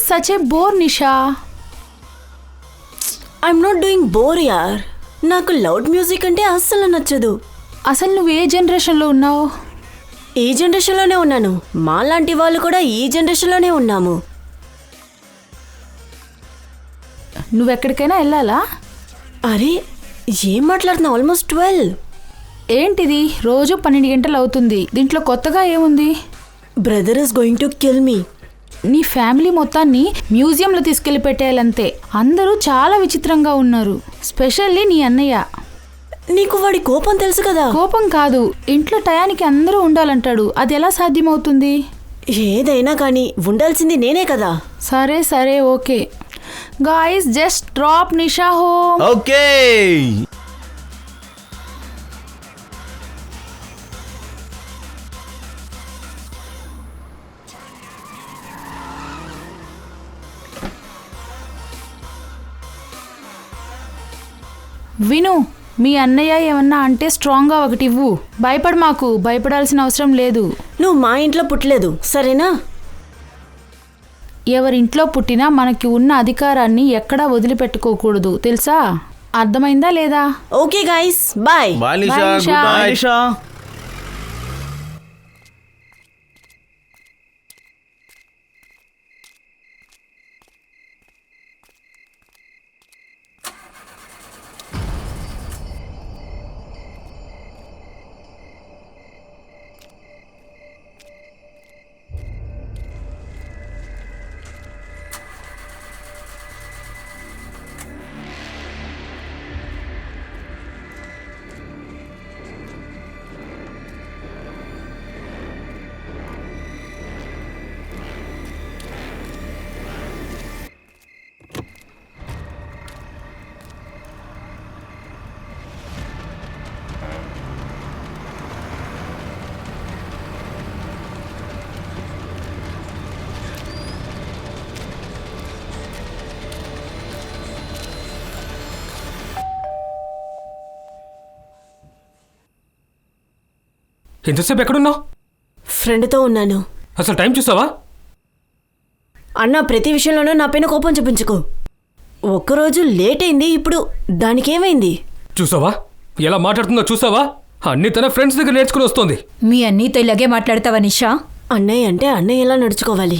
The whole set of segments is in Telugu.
Such a bore Nisha. I'm not doing bore యార్. నాకు లౌడ్ మ్యూజిక్ అంటే అస్సలు నచ్చదు. అసలు నువ్వు ఏ జనరేషన్లో ఉన్నావు? ఈ జనరేషన్లోనే ఉన్నాను. మాలాంటి వాళ్ళు కూడా ఈ జనరేషన్లోనే ఉన్నాము. నువ్వెక్కడికైనా వెళ్ళాలా? అరే ఏం మాట్లాడుతున్నావు? ఆల్మోస్ట్ 12. ఏంటిది రోజు 12 గంటలు అవుతుంది. దీంట్లో కొత్తగా ఏముంది? Brother is going to kill me. నీ ఫ్యామిలీ మొత్తాన్ని మ్యూజియంలో తీసుకెళ్లి పెట్టేయాలంతే. అందరూ చాలా విచిత్రంగా ఉన్నారు, స్పెషల్లీ నీ అన్నయ్య. నీకు వాడి కోపం తెలుసు కదా. కోపం కాదు, ఇంట్లో టయానికి అందరూ ఉండాలంటాడు. అది ఎలా సాధ్యమవుతుంది? ఏదైనా కానీ ఉండాల్సింది నేనే కదా. సరే సరే ఓకే. గాయ్స్ జస్ట్ డ్రాప్ నిషా హోమ్. ఓకే. విను, మీ అన్నయ్య ఏమన్నా అంటే స్ట్రాంగ్గా ఒకటి ఇవ్వు. భయపడ మాకు, భయపడాల్సిన అవసరం లేదు. నువ్వు మా ఇంట్లో పుట్టలేదు సరేనా? ఎవరింట్లో పుట్టినా మనకి ఉన్న అధికారాన్ని ఎక్కడా వదిలిపెట్టుకోకూడదు, తెలుసా? అర్థమైందా లేదా? Okay guys bye. Bye Nisha. Bye, Nisha. Good night Nisha. ఎంతసేపు ఎక్కడున్నావు? ఫ్రెండ్తో ఉన్నాను. అసలు టైం చూసావా? అన్న ప్రతి విషయంలోనూ నా పైన కోపం చూపించుకో. ఒక్కరోజు లేట్ అయింది, ఇప్పుడు దానికేమైంది? చూసావా ఎలా మాట్లాడుతుందో? చూసావా? అన్ని తన ఫ్రెండ్స్ దగ్గర నేర్చుకుని వస్తుంది. మీ అన్నీతో ఇలాగే మాట్లాడతావా నిషా? అన్నయ్య అంటే అన్నయ్య ఎలా నడుచుకోవాలి.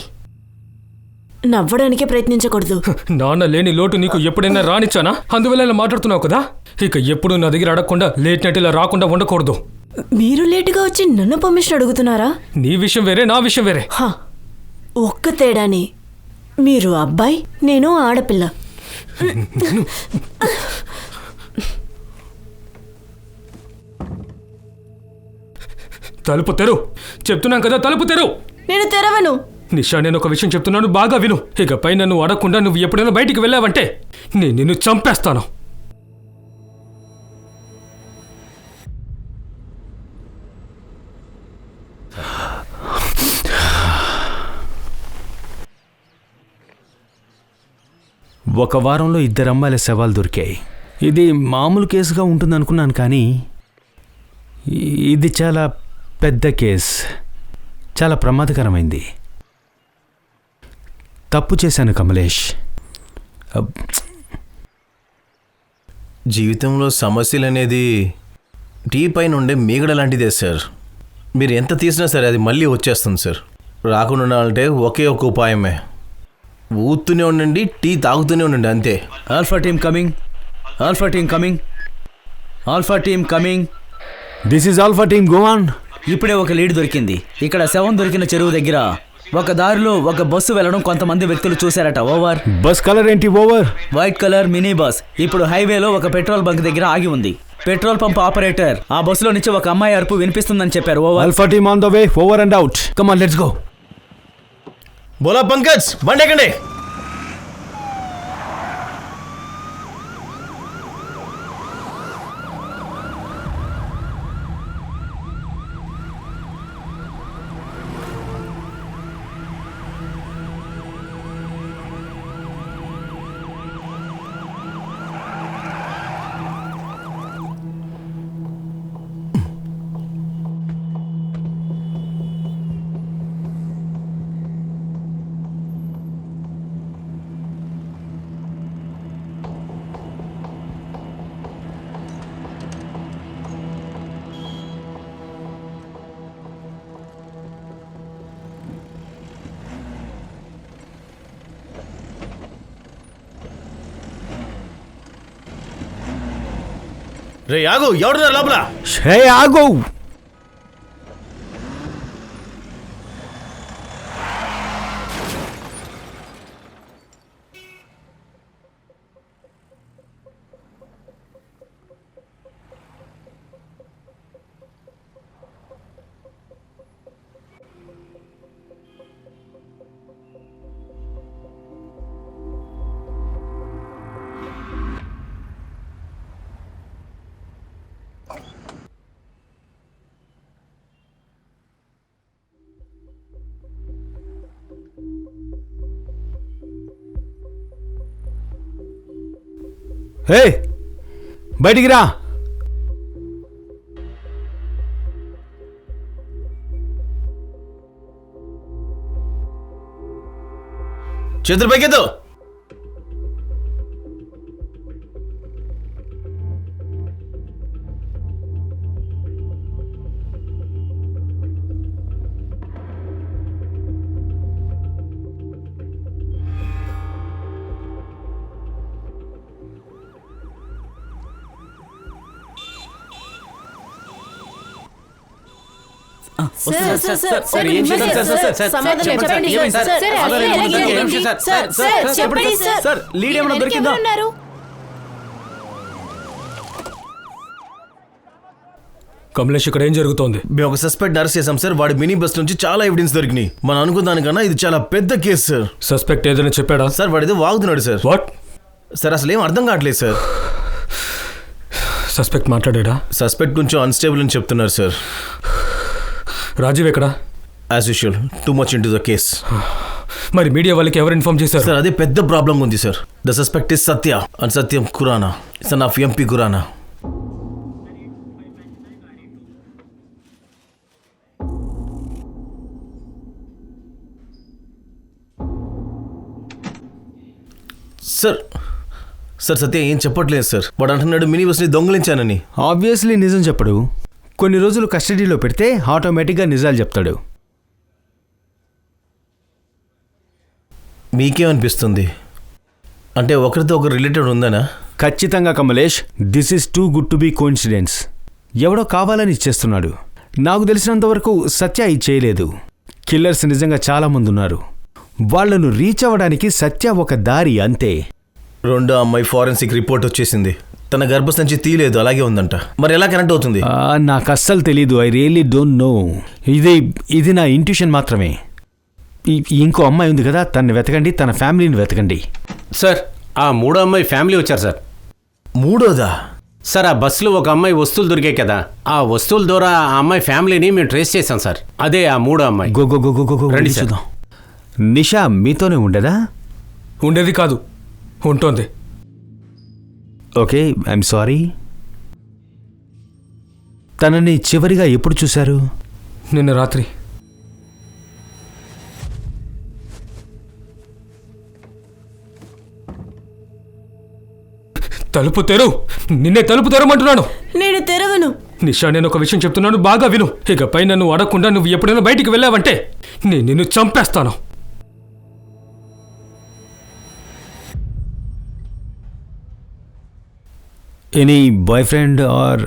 నవ్వడానికే ప్రయత్నించకూడదు. నాన్న లేని లోటు నీకు ఎప్పుడైనా రానిచ్చానా? అందువల్ల ఇలా మాట్లాడుతున్నావు కదా. ఇక ఎప్పుడు నా దగ్గర అడగకుండా లేట్ నైట్ ఇలా రాకుండా ఉండకూడదు. మీరు లేటుగా వచ్చి నన్ను పర్మిషన్ అడుగుతున్నారా? నీ విషయం వేరే, నా విషయం వేరే. ఒక్క తేడానే, మీరు అబ్బాయి, నేను ఆడపిల్ల. తలుపు తెరు, చెప్తున్నాం కదా, తలుపు తెరు. నేను తెరవను. నిషా, నేను ఒక విషయం చెప్తున్నాను, బాగా విను. ఇకపై నన్ను అడగకుండా నువ్వు ఎప్పుడైనా బయటికి వెళ్ళావంటే నేను నిన్ను చంపేస్తాను. ఒక వారంలో 2 అమ్మాయిల శవాలు దొరికాయి. ఇది మామూలు కేసుగా ఉంటుందనుకున్నాను, కానీ ఇది చాలా పెద్ద కేస్, చాలా ప్రమాదకరమైంది. తప్పు చేశాను కమలేష్. జీవితంలో సమస్యలు అనేది టీ పైన ఉండే మీగడ లాంటిదే సార్. మీరు ఎంత తీసినా సరే అది మళ్ళీ వచ్చేస్తుంది సార్. రాకుండా ఉండాలంటే ఒకే ఒక ఉపాయమే, ఊతూనే ఉండండి, టీ తాగుతూనే ఉండండి, అంతే. Alpha team coming, alpha team coming, alpha team coming. This is alpha team, go on. ఇప్పుడే ఒక లీడ్ దొరికింది. ఇక్కడ శవం దొరికిన చెరువు దగ్గర ఒక దారిలో ఒక బస్సు వెళ్ళడం కొంతమంది వ్యక్తులు చూశారట. ఓవర్. బస్ కలర్ ఏంటి? Over. White colour mini bus ఇప్పుడు హైవేలో ఒక పెట్రోల్ బంక్ దగ్గర ఆగి ఉంది. పెట్రోల్ పంప్ ఆపరేటర్ ఆ బస్సులో నుంచి ఒక అమ్మాయి అరుపు వినిపిస్తుందని చెప్పారు. Over. Alpha team on the way, over and out. Come on, let's go. Bhola Pankaj, బండి ఎక్కండి. రే ఆగు, ఎవడున్నారు లోపల? హే ఆగు. హే బయటికి రా. చేతులు పైకెత్తు. సార్ లీడ్ ఏమైనా దొరికిందా? కమలేష్, ఇక్కడ ఏం జరుగుతోంది? మేము ఒక సస్పెక్ట్ అరెస్ట్ చేసాం సార్. వాడి మినీ బస్ నుంచి చాలా ఎవిడెన్స్ దొరికినాయి. మనం అనుకున్న దానికన్నా ఇది చాలా పెద్ద కేసు సార్. సస్పెక్ట్ ఏదైనా చెప్పాడా? సార్ వాడిదో వాగుతున్నాడు సార్. వాట్? సార్ అసలు ఏం అర్థం కావట్లేదు సార్. సస్పెక్ట్ మాట్లాడా? సస్పెక్ట్ కొంచెం అన్స్టేబుల్ అని చెప్తున్నారు సార్. రాజీవ్ ఎక్కడా? As usual too much into the case. మరి మీడియా వాళ్ళకి ఎవరు ఇన్ఫార్మ్ చేశారు? సార్ అదే పెద్ద ప్రాబ్లం ఉంది sir. The suspect is Satya and Satyam Khurana, son of MP Khurana. Sir sir Satya ఏం చెప్పట్లేదు సార్. వాడు అంటున్నాడు మినీ బస్ని దొంగలించానని. ఆబ్వియస్లీ నిజం చెప్పడు. కొన్ని రోజులు కస్టడీలో పెడితే ఆటోమేటిక్గా నిజాలు చెప్తాడు. మీకేమనిపిస్తుంది? అంటే ఒకరితో ఒకరు రిలేటెడ్ ఉందనా? ఖచ్చితంగా Kamlesh, this is too good to be coincidence. ఎవడో కావాలని ఇచ్చేస్తున్నాడు. నాకు తెలిసినంతవరకు సత్య ఇది చేయలేదు. కిల్లర్స్ నిజంగా చాలామంది ఉన్నారు. వాళ్లను రీచ్ అవ్వడానికి సత్య ఒక దారి అంతే. రెండో అమ్మాయి ఫారెన్సిక్ రిపోర్ట్ వచ్చేసింది. తన గర్భసంచి తీయలేదు, అలాగే ఉందంట. మరి ఎలా కనెక్ట్ అవుతుంది? నాకు అస్సలు తెలీదు. I really don't know. ఇది నా ఇంట్యూషన్ మాత్రమే. ఇంకో అమ్మాయి ఉంది కదా, తనని వెతకండి, తన ఫ్యామిలీని వెతకండి. సార్ ఆ మూడో అమ్మాయి ఫ్యామిలీ వచ్చారు సార్. మూడోదా? సార్ ఆ బస్సులో ఒక అమ్మాయి వస్తువులు దొరికాయి కదా, ఆ వస్తువుల ద్వారా ఆ అమ్మాయి ఫ్యామిలీని మేము ట్రేస్ చేశాం సార్. అదే ఆ మూడో అమ్మాయి. గో రండి సార్. చూద్దాం. నిషా మీతోనే ఉండదా? ఉండేది కాదు, ఉంటోంది. Okay, I'm sorry. తనని చివరిగా ఎప్పుడు చూశారు? నిన్న రాత్రి. తలుపు తెరు. నిన్నే తలుపు తెరమంటున్నాను. నేను తెరవను. నిషా, నేను ఒక విషయం చెప్తున్నాను, బాగా విను. ఇకపై నన్ను అడగకుండా నువ్వు ఎప్పుడైనా బయటికి వెళ్ళావంటే నేను నిన్ను చంపేస్తాను. Any boy friend or?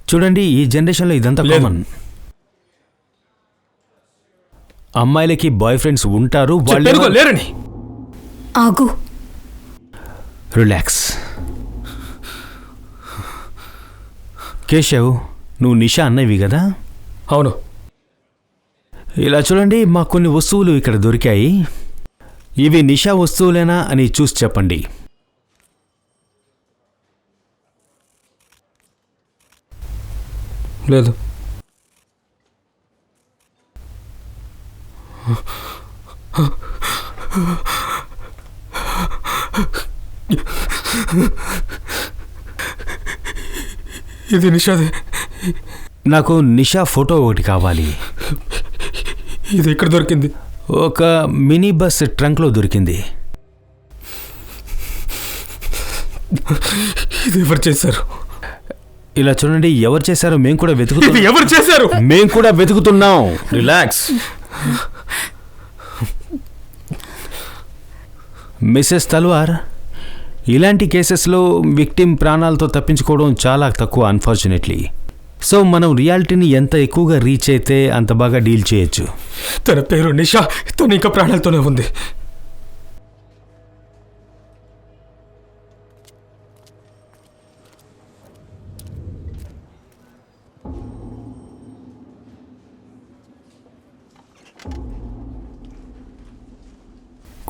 చూడండి, ఈ జనరేషన్లో ఇదంతా లేదు. కామన్. అమ్మాయిలకి బాయ్ ఫ్రెండ్స్ ఉంటారు. చెప్పానుగా లేరని. ఆగు. రిలాక్స్. కేశవ్, నువ్వు నిషా అన్నవి కదా? అవును. ఇలా చూడండి, మాకు కొన్ని వస్తువులు ఇక్కడ దొరికాయి. ఇవి నిషా వస్తువులేనా అని చూసి చెప్పండి. లేదు. ఇది నిషాదే. నాకు నిషా ఫోటో ఒకటి కావాలి. ఇది ఎక్కడ దొరికింది? ఒక మినీ బస్ ట్రంక్లో దొరికింది. ఇది ఎవరు చేశారు? ఇలా చూడండి, ఎవరు చేశారో మేము కూడా వెతుకుతున్నాం. ఇది ఎవరు చేశారు? మేము కూడా వెతుకుతున్నాం. రిలాక్స్. మిస్సెస్ తల్వార్, ఇలాంటి కేసెస్లో విక్టిమ్ ప్రాణాలతో తప్పించుకోవడం చాలా తక్కువ అన్ఫార్చునేట్లీ. సో మనం రియాలిటీని ఎంత ఎక్కువగా రీచ్ అయితే అంత బాగా డీల్ చేయొచ్చు. తన పేరు నిషా, తను ఇంకా ప్రాణాలతోనే ఉంది.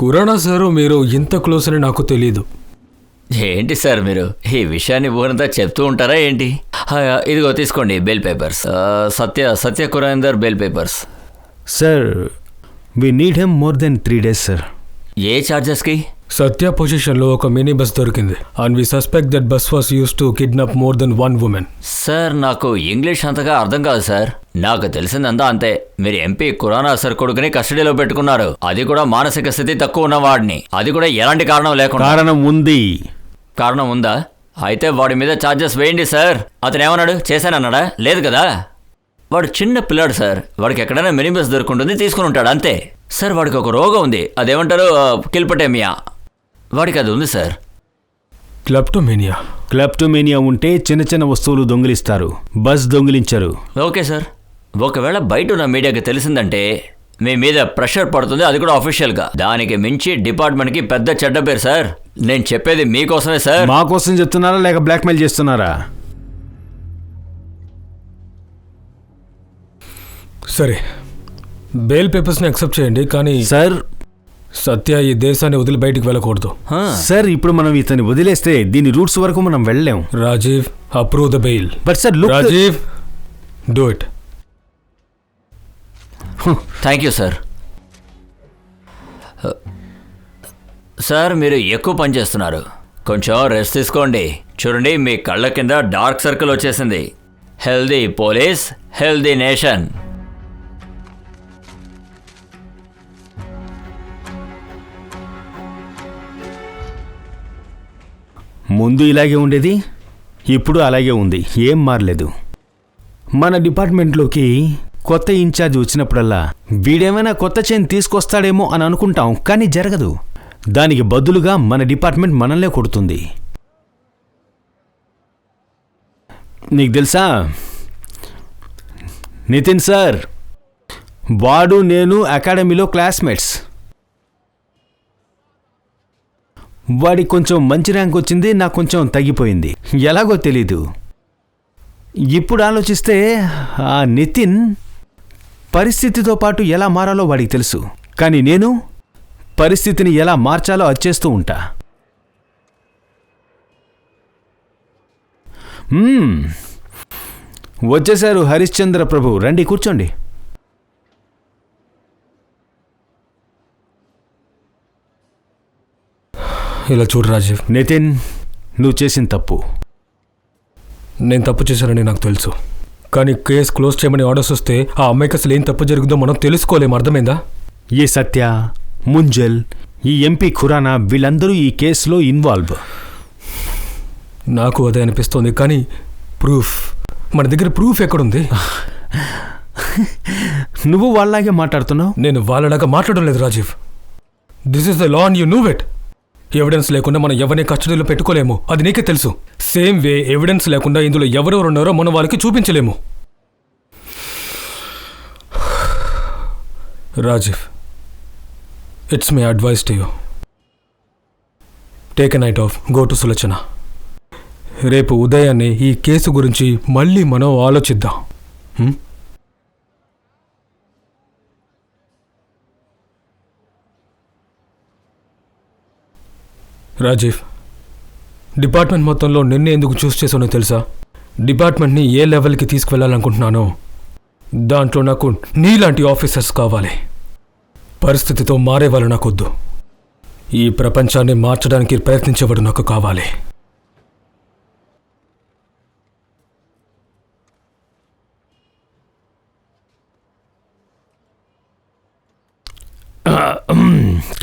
కురానా సారు మీరు ఇంత క్లోజ్ అని నాకు తెలీదు. ఏంటి సార్ మీరు ఈ విషయాన్ని ఊరంతా చెప్తూ ఉంటారా ఏంటి? ఇదిగో తీసుకోండి bail papers. Satya Kurender bail papers. Sir we need him more than 3 days sir. ఏ ఛార్జెస్కి? సత్య పొజిషన్లో ఒక మినీ బస్ దొరికింది and we suspect that bus was use to kidnap more than 1 woman. Sir నాకు ఇంగ్లీష్ అంతగా అర్థం కాదు సార్. నాకు తెలిసిందంతా అంతే. మీరు ఎంపీ కురానా సార్ కొడుకుని కస్టడీలో పెట్టుకున్నారు, అది కూడా మానసిక స్థితి తక్కువ ఉన్నవాడిని, అది కూడా ఎలాంటి కారణం లేకుండా. కారణం ఉంది. కారణం ఉందా? అయితే వాడి మీద ఛార్జెస్ వేయండి సార్. అతను ఏమన్నాడు? చేశానన్నాడా? లేదు కదా. వాడు చిన్న పిల్లాడు సార్, వాడికి ఎక్కడైనా మినీ బస్ దొరుకుంటుంది, తీసుకుని ఉంటాడు అంతే సార్. వాడికి ఒక రోగం ఉంది, అదేమంటారు కిల్పటేమియా, వాడికి అది ఉంది సార్. క్లెప్టోమేనియా ఉంటే చిన్న చిన్న వస్తువులు దొంగిలిస్తారు, బస్ దొంగిలించరు. ఓకే సార్, ఒకవేళ బయట ఉన్న మీడియాకి తెలిసిందంటే మీ మీద ప్రెషర్ పడుతుంది, అది కూడా అఫీషియల్గా. దానికి మించి డిపార్ట్మెంట్కి పెద్ద చెడ్డ పేరు సార్. నేను చెప్పేది మీకోసమే సార్. మా కోసం చెప్తున్నారా లేక బ్లాక్మెయిల్ చేస్తున్నారా? సరే, బెయిల్ పేపర్స్ని యాక్సెప్ట్ చేయండి, కానీ సార్ సత్య ఈ దేశాన్ని వదిలి బయటికి వెళ్ళకూడదు. సార్ ఇప్పుడు మనం ఇతన్ని వదిలేస్తే దీని రూట్స్ వరకు మనం వెళ్ళలేం. Rajiv, approve the bail. But sir Rajiv, do it. Thank you sir. Sir మీరు ఎక్కువ పని చేస్తున్నారు, కొంచెం రెస్ట్ తీసుకోండి. చూడండి మీ కళ్ళ కింద డార్క్ సర్కిల్ వచ్చేసింది. Healthy police, healthy nation. ముందు ఇలాగే ఉండేది, ఇప్పుడు అలాగే ఉంది, ఏం మారలేదు. మన డిపార్ట్మెంట్లోకి కొత్త ఇన్ఛార్జ్ వచ్చినప్పుడల్లా వీడేమైనా కొత్త చైన్ తీసుకొస్తాడేమో అని అనుకుంటాం, కానీ జరగదు. దానికి బదులుగా మన డిపార్ట్మెంట్ మనల్నే కొడుతుంది. నీకు తెలుసా నితిన్ సార్, వాడు నేను అకాడమీలో క్లాస్మేట్స్. వాడికి కొంచెం మంచి ర్యాంక్ వచ్చింది, నాకు కొంచెం తగ్గిపోయింది, ఎలాగో తెలీదు. ఇప్పుడు ఆలోచిస్తే ఆ నితిన్ పరిస్థితితో పాటు ఎలా మారాలో వాడికి తెలుసు, కానీ నేను పరిస్థితిని ఎలా మార్చాలో అచ్చేస్తూ ఉంటా. వచ్చేశారు హరిశ్చంద్ర ప్రభు, రండి కూర్చోండి. ఇలా చూడు రాజీవ్, నితిన్, నువ్వు చేసిన తప్పు. నేను తప్పు చేశానని నాకు తెలుసు, కానీ కేసు క్లోజ్ చేయమని ఆర్డర్స్ వస్తే ఆ అమ్మాయికి అసలు ఏం తప్పు జరుగుతుందో మనం తెలుసుకోలేము, అర్థమైందా? ఈ సత్య, ముంజల్, ఈ ఎంపీ ఖురానా వీళ్ళందరూ ఈ కేసులో ఇన్వాల్వ్. నాకు అదే అనిపిస్తోంది, కానీ ప్రూఫ్, మన దగ్గర ప్రూఫ్ ఎక్కడుంది? నువ్వు వాళ్ళలాగే మాట్లాడుతున్నావు. నేను వాళ్ళలాగా మాట్లాడడం లేదు Rajiv. This is the law and you know it. Evidence లేకుండా మనం ఎవరిని కస్టడీలో పెట్టుకోలేము, అది నీకే తెలుసు. సేమ్ వే ఎవిడెన్స్ లేకుండా ఇందులో ఎవరెవరు ఉన్నారో మనం వాళ్ళకి చూపించలేము. Rajiv, it's my advice to you, take a night off, go to Sulochana. రేపు ఉదయాన్నే ఈ కేసు గురించి మళ్ళీ మనం ఆలోచిద్దాం. రాజీవ్, డిపార్ట్మెంట్ మొత్తంలో నిన్నే ఎందుకు చూస్ చేసానో తెలుసా? డిపార్ట్మెంట్ని ఏ లెవెల్కి తీసుకువెళ్ళాలనుకుంటున్నానో దాంట్లో నాకు నీలాంటి ఆఫీసర్స్ కావాలి. పరిస్థితితో మారేవాళ్ళు నాకొద్దు. ఈ ప్రపంచాన్ని మార్చడానికి ప్రయత్నించేవాడు నాకు కావాలి.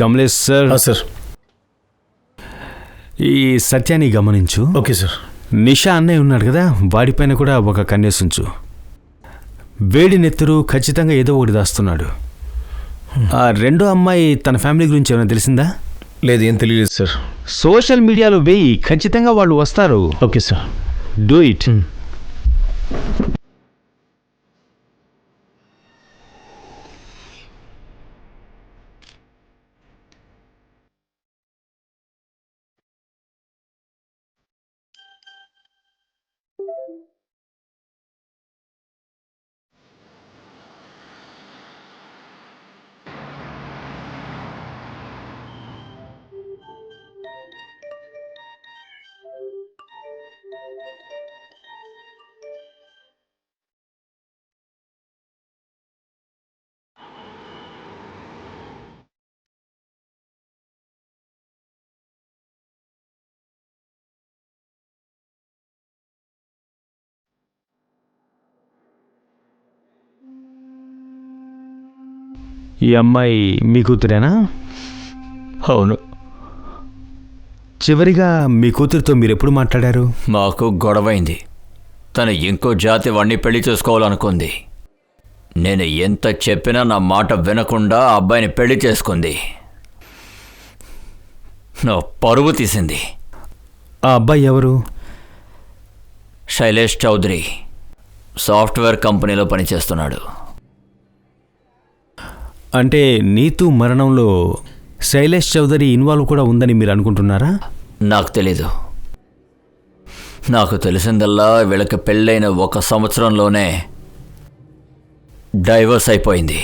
కమలేష్ సార్. సార్, ఈ సత్యాన్ని గమనించు. Okay sir. నిషా అన్నయ్య ఉన్నాడు కదా, వాడిపైన కూడా ఒక కన్నేసుంచు. వేడి నెత్తురు ఖచ్చితంగా ఏదో ఒకటి దాస్తున్నాడు. ఆ రెండో అమ్మాయి తన ఫ్యామిలీ గురించి ఏమైనా తెలిసిందా? లేదు, ఏం తెలియలేదు సార్. సోషల్ మీడియాలో వేయి, ఖచ్చితంగా వాళ్ళు వస్తారు. Okay sir. Do it. ఈ అమ్మాయి మీ కూతురేనా? అవును. చివరిగా మీ కూతురితో మీరు ఎప్పుడు మాట్లాడారు? మాకు గొడవైంది. తను ఇంకో జాతి వాణ్ణి పెళ్లి చేసుకోవాలనుకుంది. నేను ఎంత చెప్పినా నా మాట వినకుండా ఆ అబ్బాయిని పెళ్లి చేసుకుంది. నా పరువు తీసింది. ఆ అబ్బాయి ఎవరు? శైలేష్ చౌదరి, సాఫ్ట్వేర్ కంపెనీలో పనిచేస్తున్నాడు. అంటే నీతు మరణంలో శైలేష్ చౌదరి ఇన్వాల్వ్ కూడా ఉందని మీరు అనుకుంటున్నారా? నాకు తెలీదు. నాకు తెలిసిందల్లా వీళ్ళకి పెళ్ళైన 1 సంవత్సరంలోనే డైవర్స్ అయిపోయింది.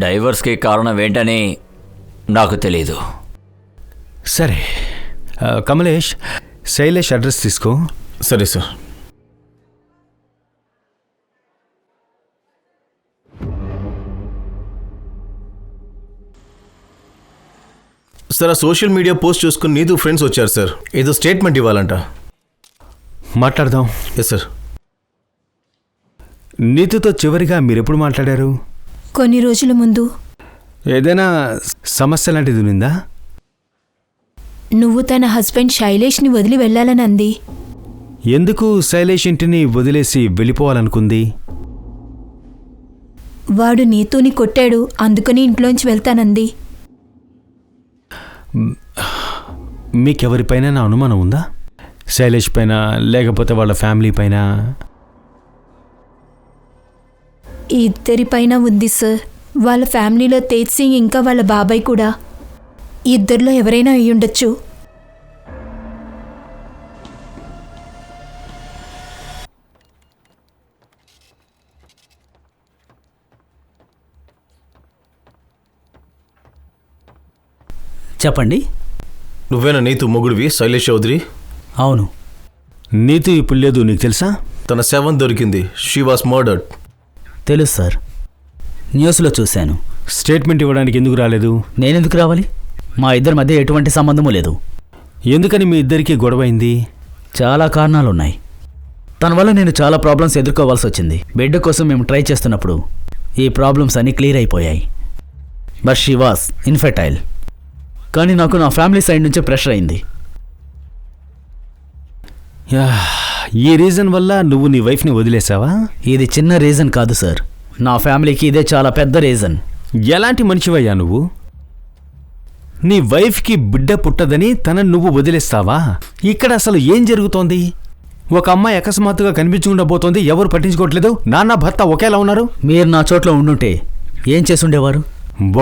డైవర్స్కి కారణం ఏంటని నాకు తెలీదు. సరే కమలేష్, శైలేష్ అడ్రస్ తీసుకో. సరే సార్. సార్, ఆ సోషల్ మీడియా పోస్ట్ చూసుకుని నీతో ఫ్రెండ్స్ వచ్చారు సార్. ఏదో స్టేట్మెంట్ ఇవ్వాలంట. మాట్లాడదాం. Yes sir. నీతుతో చివరిగా మీరెప్పుడు మాట్లాడారు? కొన్ని రోజుల ముందు. ఏదైనా సమస్య లాంటిది ఉందా? నువ్వు తన హస్బెండ్ శైలేష్ని వదిలి వెళ్ళాలని అంది. ఎందుకు శైలేష్ ఇంటిని వదిలేసి వెళ్ళిపోవాలనుకుంది? వాడు నీతోని కొట్టాడు, అందుకని ఇంట్లోంచి వెళ్తానంది. మీకెవరిపైన అనుమానం ఉందా? శైలేష్ పైన, లేకపోతే వాళ్ళ ఫ్యామిలీ పైన? ఇద్దరిపైన ఉంది సార్. వాళ్ళ ఫ్యామిలీలో తేజ్ సింగ్ ఇంకా వాళ్ళ బాబాయ్ కూడా. ఇద్దరిలో ఎవరైనా అయి ఉండొచ్చు. చెప్పండి. నువ్వేనా నీతు మొగుడివి శైలేష్ చౌదరి? అవును. నీతు ఇప్పుడు లేదు, నీకు తెలుసా? తన శవం దొరికింది. She was murdered. తెలుసు సార్, న్యూస్లో చూశాను. స్టేట్మెంట్ ఇవ్వడానికి ఎందుకు రాలేదు? నేనెందుకు రావాలి? మా ఇద్దరి మధ్య ఎటువంటి సంబంధము లేదు. ఎందుకని మీ ఇద్దరికీ గొడవైంది? చాలా కారణాలున్నాయి. తన వల్ల నేను చాలా ప్రాబ్లమ్స్ ఎదుర్కోవాల్సి వచ్చింది. బిడ్డ కోసం మేము ట్రై చేస్తున్నప్పుడు ఈ ప్రాబ్లమ్స్ అన్నీ క్లియర్ అయిపోయాయి. But she was infertile. కానీ నాకు నా ఫ్యామిలీ సైడ్ నుంచి ప్రెషర్ అయింది. ఈ రీజన్ వల్ల నువ్వు నీ వైఫ్ని వదిలేసావా? ఇది చిన్న రీజన్ కాదు సార్, నా ఫ్యామిలీకి ఇదే చాలా పెద్ద రీజన్. ఎలాంటి మనిషివయ్యా నువ్వు? నీ వైఫ్కి బిడ్డ పుట్టదని తనని నువ్వు వదిలేస్తావా? ఇక్కడ అసలు ఏం జరుగుతోంది? ఒక అమ్మాయి అకస్మాత్తుగా కనిపించకుండా పోతోంది, ఎవరు పట్టించుకోవట్లేదు. నాన్న భర్త ఒకేలా ఉన్నారు. మీరు నా చోట్ల ఉండుంటే ఏం చేసుండేవారు?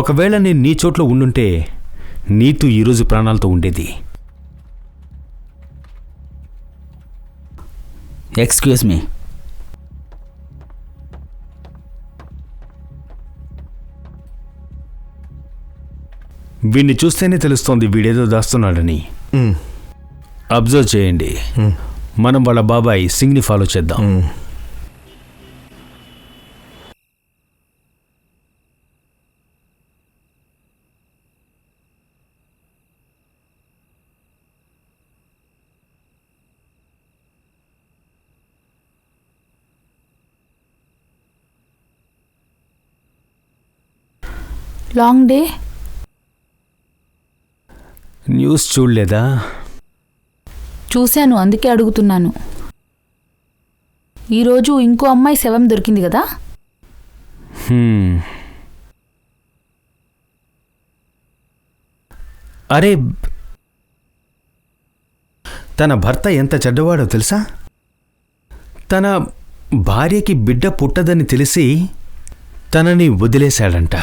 ఒకవేళ నేను నీ చోట్ల ఉండుంటే నీతు ఈరోజు ప్రాణాలతో ఉండేది. Excuse me. వీడిని చూస్తేనే తెలుస్తోంది వీడేదో దాస్తున్నాడని. అబ్జర్వ్ చేయండి. మనం వాళ్ళ బాబాయ్ సింగ్ని ఫాలో చేద్దాం. Long day. న్యూస్ చూడలేదా? చూశాను, అందుకే అడుగుతున్నాను. ఈరోజు ఇంకో అమ్మాయి శవం దొరికింది కదా? అరే, తన భర్త ఎంత చెడ్డవాడో తెలుసా? తన భార్యకి బిడ్డ పుట్టదని తెలిసి తనని వదిలేశాడంట.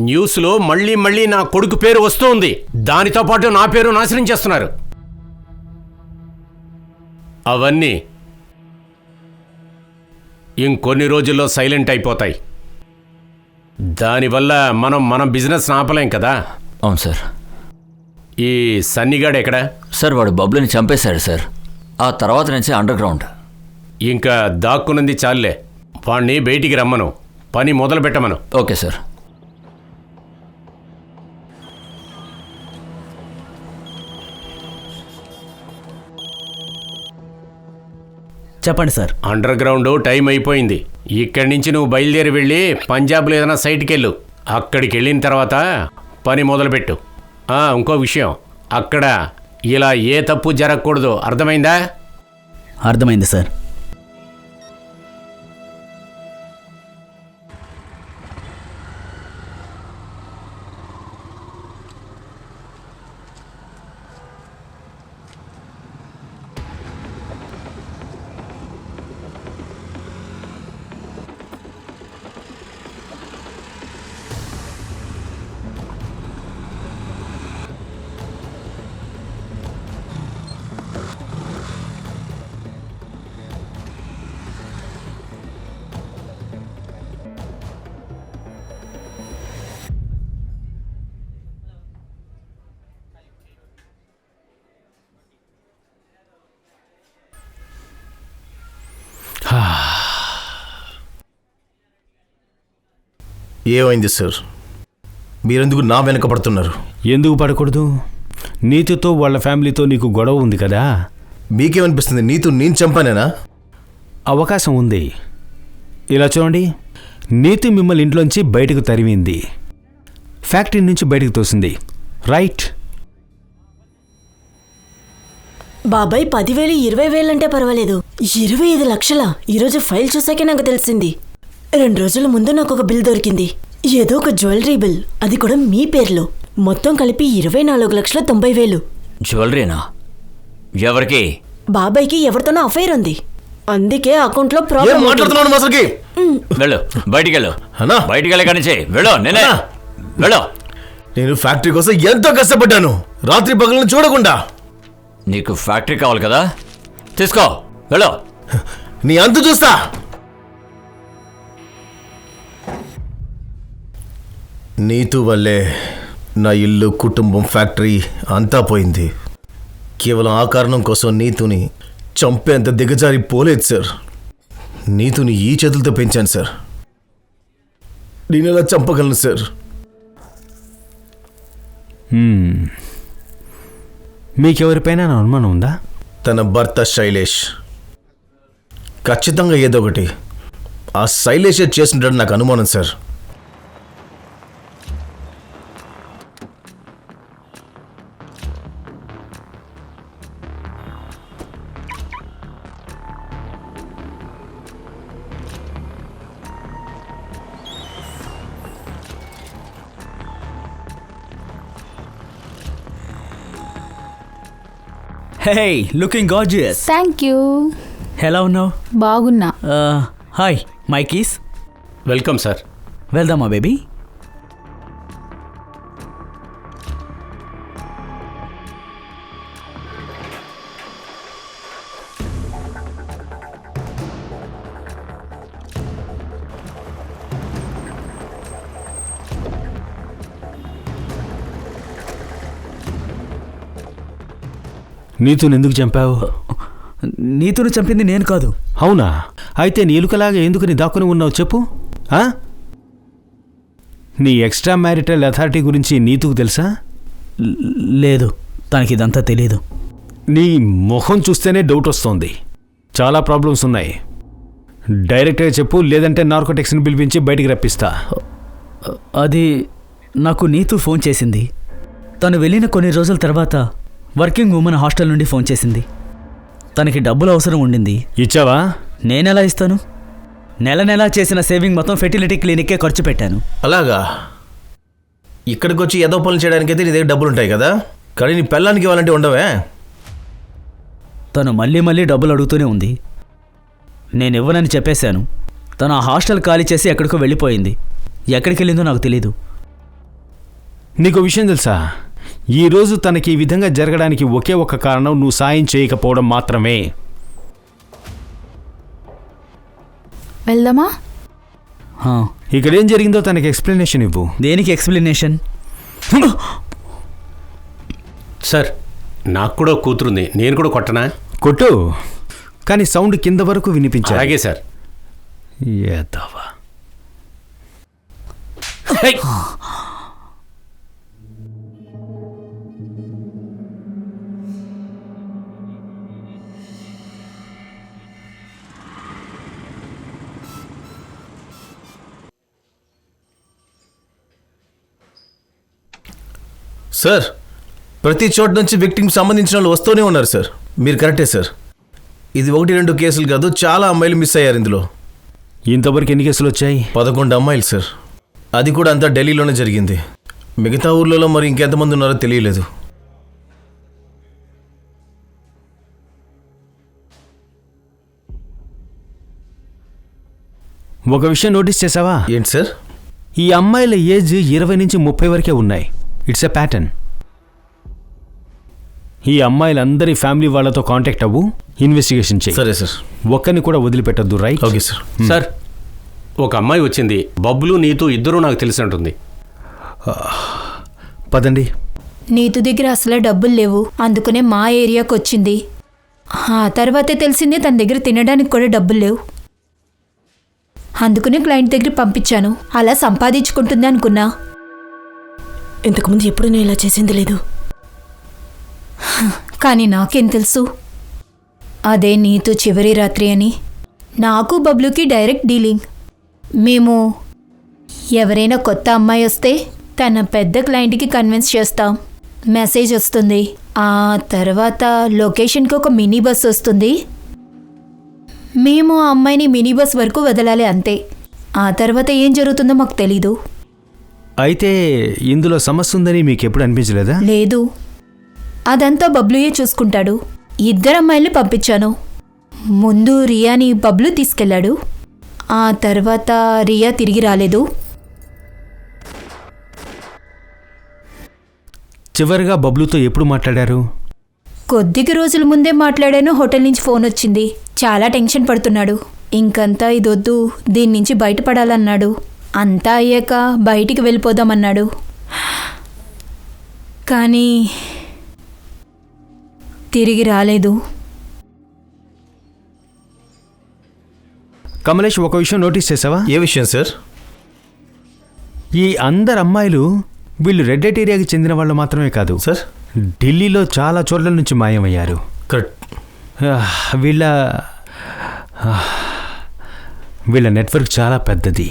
న్యూస్లో మళ్ళీ మళ్ళీ నా కొడుకు పేరు వస్తుంది. దానితో పాటు నా పేరు నాశనం చేస్తున్నారు. అవన్నీ ఇంకొన్ని రోజుల్లో సైలెంట్ అయిపోతాయి. దానివల్ల మనం బిజినెస్ ఆపలేం కదా. అవును సార్. ఈ సన్నిగాడు ఎక్కడ? సార్ వాడు బబ్లుని చంపేశాడు సార్. ఆ తర్వాత నుంచి అండర్ గ్రౌండ్. ఇంకా దాక్కున్నది చాలే. వాణ్ణి బయటికి రమ్మను, పని మొదలు పెట్టమను. Okay sir. చెప్పండి సార్. అండర్ గ్రౌండ్ టైం అయిపోయింది. ఇక్కడి నుంచి నువ్వు బయలుదేరి వెళ్ళి పంజాబ్లో ఏదైనా సైట్కి వెళ్ళు. అక్కడికి వెళ్ళిన తర్వాత పని మొదలుపెట్టు. ఇంకో విషయం, అక్కడ ఇలా ఏ తప్పు జరగకూడదు. అర్థమైందా? అర్థమైంది సార్. ఏమైంది సార్? మీరెందుకు నా వెనక పడుతున్నారు? ఎందుకు పడకూడదు? నీతుతో వాళ్ళ ఫ్యామిలీతో నీకు గొడవ ఉంది కదా. మీకేమనిపిస్తుంది? నీతు నేను చంపానేనా? అవకాశం ఉంది. ఇలా చూడండి, నీతు మిమ్మల్ని ఇంట్లోంచి బయటకు తరిమింది, ఫ్యాక్టరీ నుంచి బయటకు తోసింది, రైట్? బాబాయ్ 10,000 20,000 అంటే పర్వాలేదు, 25 లక్షల ఈరోజు ఫైల్ చూసాకే నాకు తెలిసింది. 2 రోజుల ముందు నాకు ఒక బిల్ దొరికింది, ఏదో ఒక జ్యువెలరీ బిల్, అది కూడా మీ పేర్లో. మొత్తం కలిపి 24,90,000. జ్యువెలరీనా? ఎవరికి? బాబాయ్కి ఎవరితోనో అఫైర్ ఉంది, అందుకే అకౌంట్లో ఏం ప్రాబ్లం. మాట్లాడుతున్నావు అసలుకి? వెళ్ళు, బయటికి వెళ్ళు. అన్నా, బయటికి వెళ్ళి కానీ వెళ్ళు. నేనే వెళ్ళు. నేను ఫ్యాక్టరీ కోసం ఎంతో కష్టపడ్డాను, రాత్రి పగలను చూడకుండా. నీకు ఫ్యాక్టరీ కావాలి కదా, తీసుకో, వెళ్ళు. నీ అంతు చూస్తా. నీతు వల్లే నా ఇల్లు, కుటుంబం, ఫ్యాక్టరీ అంతా పోయింది. కేవలం ఆ కారణం కోసం నీతుని చంపేంత దిగజారి పోలేదు సార్. నీతుని ఈ చేతులతో పెంచాను సార్. నేను ఎలా చంపగలను సార్? మీకెవరిపైన అనుమానం ఉందా? తన భర్త శైలేష్. ఖచ్చితంగా ఏదో ఒకటి ఆ శైలేషే చేస్తుంటాడు నాకు అనుమానం sir. Hey, looking gorgeous. Thank you. ఎలా ఉన్నావు? బాగున్నా. Hi, my keys. Welcome sir. వెళ్దామా బేబీ? నీతుని ఎందుకు చంపావు? నీతును చంపింది నేను కాదు. అవునా? అయితే నీలుకలాగా ఎందుకు నీ దాక్కుని ఉన్నావు చెప్పు. ఆ? నీ ఎక్స్ట్రా మ్యారిటల్ అథారిటీ గురించి నీతుకు తెలుసా? లేదు, తనకి ఇదంతా తెలీదు. నీ మొహం చూస్తేనే డౌట్ వస్తోంది. చాలా ప్రాబ్లమ్స్ ఉన్నాయి. డైరెక్ట్గా చెప్పు, లేదంటే నార్కోటిక్స్ని పిలిపించి బయటికి రప్పిస్తా. అది నాకు నీతు ఫోన్ చేసింది. తను వెళ్ళిన కొన్ని రోజుల తర్వాత వర్కింగ్ ఉమెన్ హాస్టల్ నుండి ఫోన్ చేసింది. తనకి డబ్బులు అవసరం ఉండింది. ఇచ్చావా? నేనెలా ఇస్తాను? నెల నెలా చేసిన సేవింగ్ మొత్తం ఫెర్టిలిటీ క్లినిక్కే ఖర్చు పెట్టాను. అలాగా? ఇక్కడికి వచ్చి ఏదో పనులు చేయడానికైతే నీ దగ్గర డబ్బులు ఉంటాయి కదా, కానీ నీ పెళ్ళానికి ఇవ్వాలంటే ఉండవే. తను మళ్ళీ మళ్ళీ డబ్బులు అడుగుతూనే ఉంది. నేను ఇవ్వనని చెప్పేశాను. తను ఆ హాస్టల్ ఖాళీ చేసి ఎక్కడికో వెళ్ళిపోయింది. ఎక్కడికి వెళ్ళిందో నాకు తెలీదు. నీకు విషయం తెలుసా? ఈరోజు తనకి ఈ విధంగా జరగడానికి ఒకే ఒక కారణం నువ్వు సాయం చేయకపోవడం మాత్రమే. వెళ్దామా? ఇక్కడేం జరిగిందో తనకి ఎక్స్ప్లెనేషన్ ఇవ్వు. దేనికి ఎక్స్ప్లెనేషన్? సార్, నాకు కూడా కూతురుంది, నేను కూడా కొట్టనా? కొట్టు, కానీ సౌండ్ కింద వరకు వినిపించాలి. అలాగే సార్. ఏదవా. సార్, ప్రతి చోట నుంచి విక్టిమ్ సంబంధించిన వాళ్ళు వస్తూనే ఉన్నారు సార్. మీరు కరెక్టే సార్. ఇది 1-2 కేసులు కాదు, చాలా అమ్మాయిలు మిస్ అయ్యారు ఇందులో. ఇంతవరకు ఎన్ని కేసులు వచ్చాయి? 11 అమ్మాయిలు సార్. అది కూడా అంతా ఢిల్లీలోనే జరిగింది. మిగతా ఊర్లలో మరి ఇంకెంతమంది ఉన్నారో తెలియలేదు. ఒక విషయం నోటీస్ చేసావా? ఏంటి సార్? ఈ అమ్మాయిల ఏజ్ 20 నుంచి 30 వరకే ఉన్నాయి. It's a pattern. ఈ అమ్మాయిలందరి ఫ్యామిలీ వాళ్ళతో కాంటాక్ట్ అవ్వు, ఇన్వెస్టిగేషన్ చేయి. సరే సార్. ఒక్కరిని కూడా వదిలిపెట్టద్దు, రైట్? Okay sir. సార్, ఒక అమ్మాయి వచ్చింది. బబ్బులు నీతు ఇద్దరూ నాకు తెలిసినట్టుంది. పదండి. నీతు దగ్గర అసలు డబ్బులు లేవు, అందుకనే మా ఏరియాకి వచ్చింది. ఆ తర్వాతే తెలిసింది తన దగ్గర తినడానికి కూడా డబ్బులు లేవు. అందుకనే క్లయింట్ దగ్గర పంపించాను. అలా సంపాదించుకుంటుంది అనుకున్నా. ఇంతకుముందు ఎప్పుడు నేను ఇలా చేసింది లేదు. కానీ నాకేం తెలుసు అదే నీతు చివరి రాత్రి అని. నాకు బబ్లుకి డైరెక్ట్ డీలింగ్. మేము ఎవరైనా కొత్త అమ్మాయి వస్తే తన పెద్ద క్లయింట్కి కన్విన్స్ చేస్తాం. మెసేజ్ వస్తుంది. ఆ తర్వాత లొకేషన్కి ఒక మినీ బస్ వస్తుంది. మేము ఆ అమ్మాయిని మినీ బస్ వరకు వదలాలి, అంతే. ఆ తర్వాత ఏం జరుగుతుందో మాకు తెలీదు. అయితే ఇందులో సమస్య ఉందని మీకు ఎప్పుడు అనిపించలేదా? లేదు, అదంతా బబ్లుయే చూసుకుంటాడు. 2 అమ్మాయిల్ని పంపించాను. ముందు రియాని బబ్లు తీసుకెళ్ళాడు. ఆ తర్వాత రియా తిరిగి రాలేదు. చివరిగా బబ్లుతో ఎప్పుడు మాట్లాడారు? కొద్దిగా రోజుల ముందే మాట్లాడాను. హోటల్ నుంచి ఫోన్ వచ్చింది. చాలా టెన్షన్ పడుతున్నాడు. ఇంకంతా ఇదొద్దు, దీని నుంచి బయటపడాలన్నాడు. అంతా అయ్యాక బయటికి వెళ్ళిపోదామన్నాడు. కానీ తిరిగి రాలేదు. కమలేష్, ఒక విషయం నోటీస్ చేసావా? ఏ విషయం సార్? ఈ అందరు అమ్మాయిలు వీళ్ళు రెడ్ లైట్ ఏరియాకి చెందిన వాళ్ళు మాత్రమే కాదు సార్, ఢిల్లీలో చాలా చోట్ల నుంచి మాయమయ్యారు. కరెక్ట్. వీళ్ళ నెట్వర్క్ చాలా పెద్దది.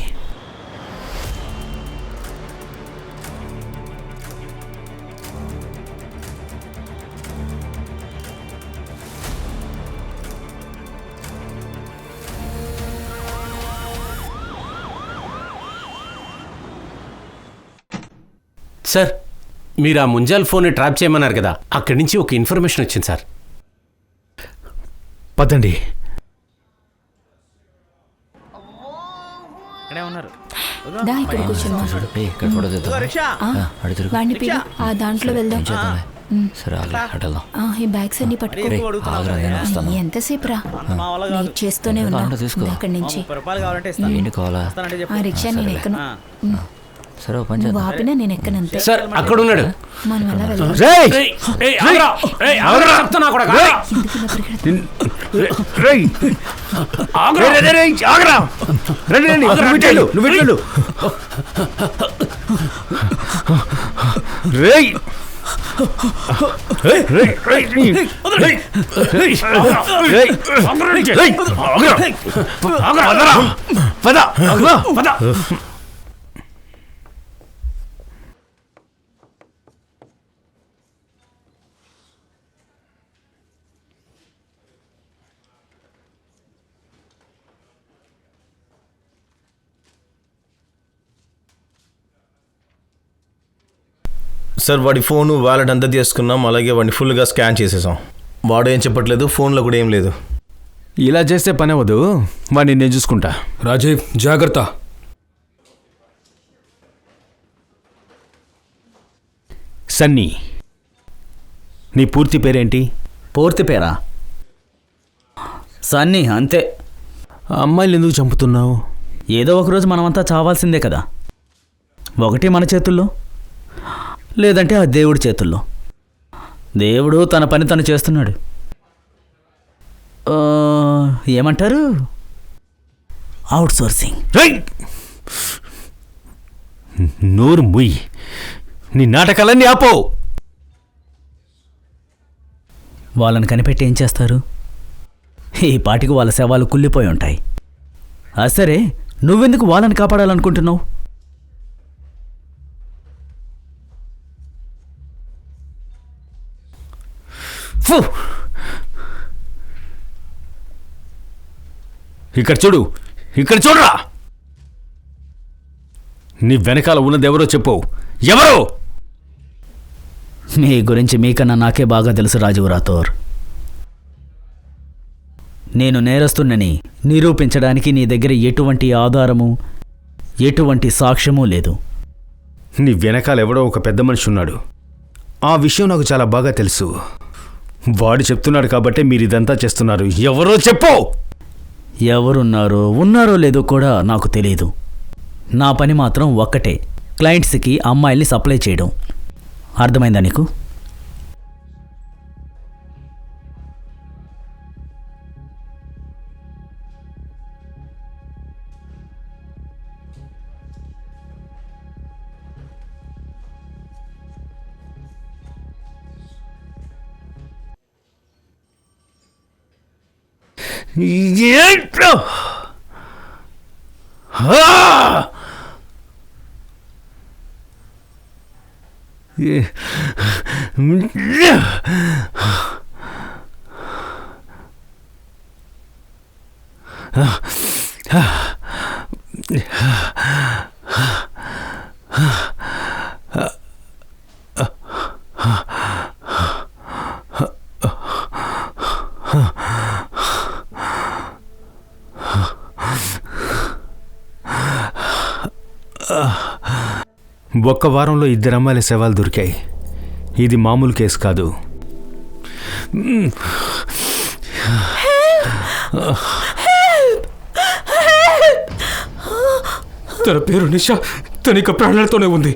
సార్, మీరు ఆ ముంజాల్ ఫోన్ని ట్రాప్ చేయమన్నారు కదా, అక్కడి నుంచి ఒక ఇన్ఫర్మేషన్ వచ్చింది సార్. పదండి. దా, ఇక్కడ కూర్చుందాం. ఇక్కడ ఫోటో తీద్దాం. వాడిని పిలు, ఆ దాంట్లో వెళ్దాం. సరే, అటెళ్దాం. ఈ బ్యాగ్స్ అన్ని పట్టుకో. ఎంతసేపు రా, వెయిట్ చేస్తూనే ఉన్నా. తీసుకో. అక్కడి నుంచి ఏంటి కావాలా? ఆ రిక్షా నేను ఎక్కను. సరే ఓ పని నువ్వు చేద్దాం. ఆపినా నేను ఎక్కనంతే. సార్ అక్కడ ఉన్నాడు. మనం ఎలా వెళ్దాం? రేయ్! ఏయ్, ఏయ్, ఆగురా. ఏయ్, ఆగురా చెప్తున్నా కూడా. ఎందుకు ఇలా పరిగెడతావు? రేయ్! ఆగురా. రేయ్, రేయ్, రేయ్, ఆగురా! రండి, రండి, నువ్వు ఇటు వెళ్ళు, నువ్వు ఇటు వెళ్ళు. రేయ్! రేయ్, రేయ్, రేయ్, రేయ్, రేయ్, రేయ్, రేయ్, ఆగురా నుంచి. రేయ్, ఆగురా. ఆగురా. పద, ఆగురా. పద. సార్ వాడి ఫోను వ్యాలెట్ అంతా తీసుకున్నాం, అలాగే వాడిని ఫుల్గా స్కాన్ చేసేసాం. వాడు ఏం చెప్పట్లేదు, ఫోన్లో కూడా ఏం లేదు. ఇలా చేస్తే పని అవ్వదు, వాడిని నేను చూసుకుంటా. రాజీవ్ జాగ్రత్త. సన్నీ, నీ పూర్తి పేరేంటి? పూర్తి పేరా? సన్నీ, అంతే. అమ్మాయిలు ఎందుకు చంపుతున్నావు? ఏదో ఒకరోజు మనమంతా చావాల్సిందే కదా. ఒకటి మన చేతుల్లో, లేదంటే ఆ దేవుడి చేతుల్లో. దేవుడు తన పని తను చేస్తున్నాడు. ఏమంటారు? Out sourcing. రేయ్! నోరు ముయ్, నీ నాటకాలన్నీ ఆపో. వాళ్ళని కనిపెట్టి ఏం చేస్తారు? ఈ పాటికి వాళ్ళ శవాలు కుళ్ళిపోయి ఉంటాయి. సరే, నువ్వెందుకు వాళ్ళని కాపాడాలనుకుంటున్నావు? ఫు! ఇక్కడ చూడు, ఇక్కడ చూడరా. నీ వెనకాల ఉన్నదెవరో చెప్పు. ఎవరో? మీ గురించి మీకన్నా నాకే బాగా తెలుసు రాజీవ్ రాథోర్. నేను నేరస్తున్నని నిరూపించడానికి నీ దగ్గర ఎటువంటి ఆధారము, ఎటువంటి సాక్ష్యమూ లేదు. నీ వెనకాల ఎవడో ఒక పెద్ద మనిషి ఉన్నాడు. ఆ విషయం నాకు చాలా బాగా తెలుసు. వాడు చెప్తున్నాడు కాబట్టే మీరు ఇదంతా చేస్తున్నారు. ఎవరో చెప్పు. ఎవరున్నారో ఉన్నారో లేదో కూడా నాకు తెలియదు. నా పని మాత్రం ఒక్కటే, క్లయింట్స్కి అమ్మాయిల్ని సప్లై చేయడం. అర్థమైందా నీకు? ఏంట్రా? ఒక్క వారంలో 2 అమ్మాయిల శవాలు దొరికాయి. ఇది మామూలు కేసు కాదు. తన పేరు నిషా, తనిక ప్రాణాలతోనే ఉంది.